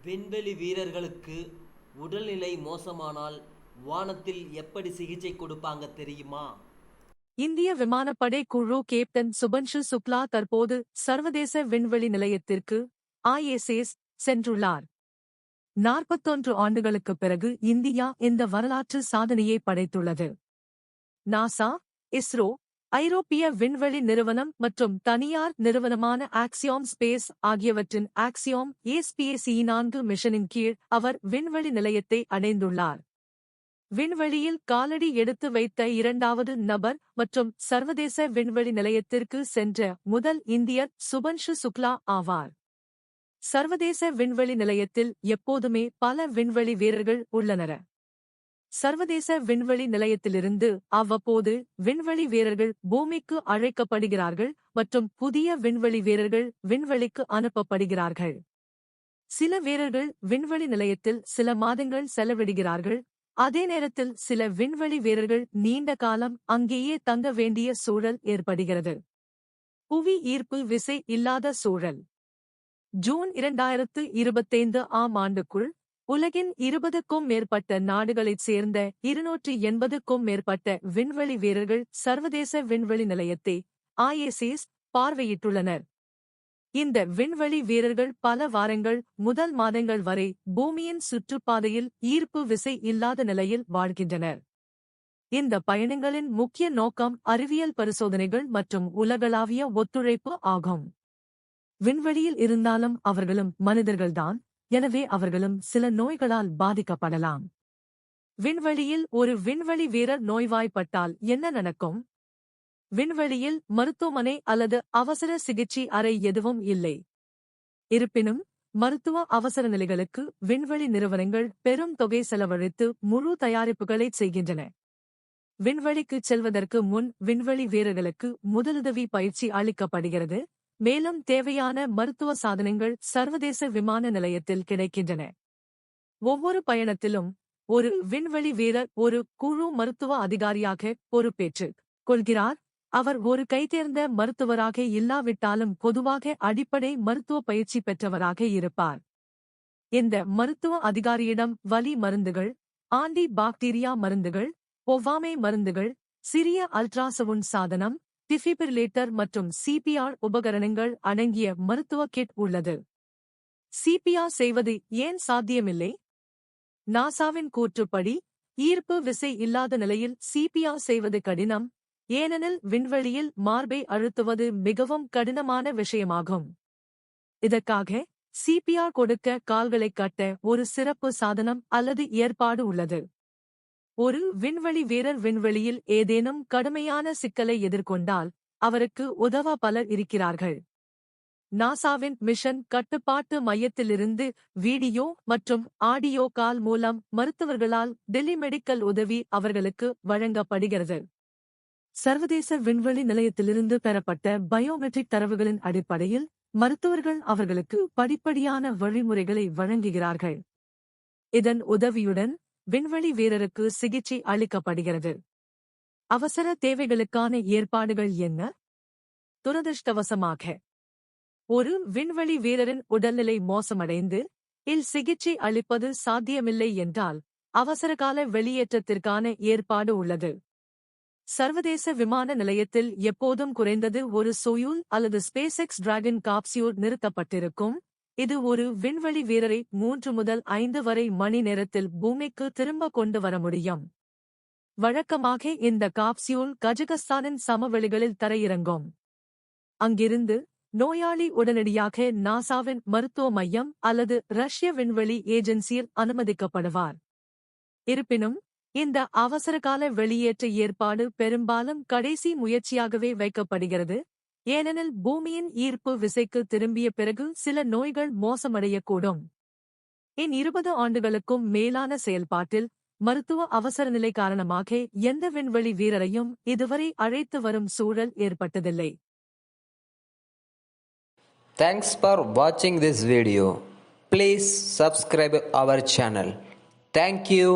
விண்வெளி வீரர்களுக்கு உடல்நிலை மோசமானால் வானத்தில் எப்படி சிகிச்சை கொடுப்பாங்க தெரியுமா? இந்திய விமானப்படை குழு கேப்டன் சுபன்ஷு சுக்லா தற்போது சர்வதேச விண்வெளி நிலையத்திற்கு ISS சென்றுள்ளார். 41 ஆண்டுகளுக்குப் பிறகு இந்தியா இந்த வரலாற்று சாதனையை படைத்துள்ளது. நாசா, இஸ்ரோ, ஐரோப்பிய விண்வெளி நிறுவனம் மற்றும் தனியார் நிறுவனமான ஆக்சியோம் ஸ்பேஸ் ஆகியவற்றின் ஆக்சியோம் SPAC-4 மிஷனின் கீழ் அவர் விண்வெளி நிலையத்தை அடைந்துள்ளார். விண்வெளியில் காலடி எடுத்து வைத்த இரண்டாவது நபர் மற்றும் சர்வதேச விண்வெளி நிலையத்திற்கு சென்ற முதல் இந்தியர் சுபன்ஷு சுக்லா ஆவார். சர்வதேச விண்வெளி நிலையத்தில் எப்போதுமே பல விண்வெளி வீரர்கள் உள்ளனர். சர்வதேச விண்வெளி நிலையத்திலிருந்து அவ்வப்போது விண்வெளி வீரர்கள் பூமிக்கு அழைக்கப்படுகிறார்கள் மற்றும் புதிய விண்வெளி வீரர்கள் விண்வெளிக்கு அனுப்பப்படுகிறார்கள். சில வீரர்கள் விண்வெளி நிலையத்தில் சில மாதங்கள் செலவிடுகிறார்கள். அதே நேரத்தில் சில விண்வெளி வீரர்கள் நீண்ட காலம் அங்கேயே தங்க வேண்டிய சூழல் ஏற்படுகிறது. புவி ஈர்ப்பு விசை இல்லாத சூழல். ஜூன் 2025 ஆண்டுக்குள் உலகின் 20க்கும் மேற்பட்ட நாடுகளைச் சேர்ந்த 280க்கும் மேற்பட்ட விண்வெளி வீரர்கள் சர்வதேச விண்வெளி நிலையத்தை ISS பார்வையிட்டுள்ளனர். இந்த விண்வெளி வீரர்கள் பல வாரங்கள் முதல் மாதங்கள் வரை பூமியின் சுற்றுப்பாதையில் ஈர்ப்பு விசை இல்லாத நிலையில் வாழ்கின்றனர். இந்த பயணங்களின் முக்கிய நோக்கம் அறிவியல் பரிசோதனைகள் மற்றும் உலகளாவிய ஒத்துழைப்பு ஆகும். விண்வெளியில் இருந்தாலும் அவர்களும் மனிதர்கள்தான், எனவே அவர்களும் சில நோய்களால் பாதிக்கப்படலாம். விண்வெளியில் ஒரு விண்வெளி வீரர் நோய்வாய்ப்பட்டால் என்ன நடக்கும்? விண்வெளியில் மருத்துவமனை அல்லது அவசர சிகிச்சை அறை எதுவும் இல்லை. இருப்பினும் மருத்துவ அவசர நிலைகளுக்கு விண்வெளி நிறுவனங்கள் பெரும் தொகை செலவழித்து முழு தயாரிப்புகளைச் செய்கின்றன. விண்வெளிக்குச் செல்வதற்கு முன் விண்வெளி வீரர்களுக்கு முதலுதவி பயிற்சி அளிக்கப்படுகிறது, மேலும் தேவையான மருத்துவ சாதனங்கள் சர்வதேச விமான நிலையத்தில் கிடைக்கின்றன. ஒவ்வொரு பயணத்திலும் ஒரு விண்வெளி வீரர் ஒரு குழு மருத்துவ அதிகாரியாக பொறுப்பேற்றுக் கொள்கிறார். அவர் ஒரு கைதேர்ந்த மருத்துவராக இல்லாவிட்டாலும் பொதுவாக அடிப்படை மருத்துவ பயிற்சி பெற்றவராக இருப்பார். இந்த மருத்துவ அதிகாரியிடம் வலி மருந்துகள், ஆன்டி பாக்டீரியா மருந்துகள், ஒவ்வாமை மருந்துகள், சிறிய அல்ட்ராசவுண்ட் சாதனம், டிஃபிபிரிலேட்டர் மற்றும் CPR உபகரணங்கள் அடங்கிய மருத்துவ கிட் உள்ளது. CPR செய்வது ஏன் சாத்தியமில்லை? நாசாவின் கூற்றுப்படி ஈர்ப்பு விசை இல்லாத நிலையில் CPR செய்வது கடினம், ஏனெனில் விண்வெளியில் மார்பை அழுத்துவது மிகவும் கடினமான விஷயமாகும். இதற்காக CPR கொடுக்க கால்களைக் கட்ட ஒரு சிறப்பு சாதனம் அல்லது ஏற்பாடு உள்ளது. ஒரு விண்வெளி வீரர் விண்வெளியில் ஏதேனும் கடுமையான சிக்கலை எதிர்கொண்டால் அவருக்கு உதவ பலர் இருக்கிறார்கள். நாசாவின் மிஷன் கட்டுப்பாட்டு மையத்திலிருந்து வீடியோ மற்றும் ஆடியோ கால் மூலம் மருத்துவர்களால் டெலிமெடிக்கல் உதவி அவர்களுக்கு வழங்கப்படுகிறது. சர்வதேச விண்வெளி நிலையத்திலிருந்து பெறப்பட்ட பயோமெட்ரிக் தரவுகளின் அடிப்படையில் மருத்துவர்கள் அவர்களுக்கு படிப்படியான வழிமுறைகளை வழங்குகிறார்கள். இதன் உதவியுடன் விண்வெளி வீரருக்கு சிகிச்சை அளிக்கப்படுகிறது. அவசர தேவைகளுக்கான ஏற்பாடுகள் என்ன? துரதிர்ஷ்டவசமாக ஒரு விண்வெளி வீரரின் உடல்நிலை மோசமடைந்து சிகிச்சை அளிப்பது சாத்தியமில்லை என்றால் அவசரகால வெளியேற்றத்திற்கான ஏற்பாடு உள்ளது. சர்வதேச விமான நிலையத்தில் எப்போதும் குறைந்தது ஒரு சோயூஸ் அல்லது ஸ்பேஸ்எக்ஸ் டிராகன் காப்சியூல் நிறுத்தப்பட்டிருக்கும். இது ஒரு விண்வெளி வீரரை 3 முதல் 5 வரை மணி நேரத்தில் பூமிக்கு திரும்ப கொண்டு வர முடியும். வழக்கமாக இந்த காப்சியூல் கஜகஸ்தானின் சமவெளிகளில் தரையிறங்கும். அங்கிருந்து நோயாளி உடனடியாக நாசாவின் மருத்துவ மையம் அல்லது ரஷ்ய விண்வெளி ஏஜென்சியில் அனுமதிக்கப்படுவார். இருப்பினும் இந்த அவசரகால வெளியேற்ற ஏற்பாடு பெரும்பாலும் கடைசி முயற்சியாகவே வைக்கப்படுகிறது, ஏனெனில் பூமியின் ஈர்ப்பு விசைக்கு திரும்பிய பிறகு சில நோய்கள் மோசமடையக்கூடும். 20 ஆண்டுகளுக்கும் மேலான செயல்பாட்டில் மருத்துவ அவசரநிலை காரணமாக எந்த விண்வெளி வீரரையும் இதுவரை அழைத்து வரும் சூழல் ஏற்பட்டதில்லை. Thanks for watching this video. Please subscribe our channel. Thank you.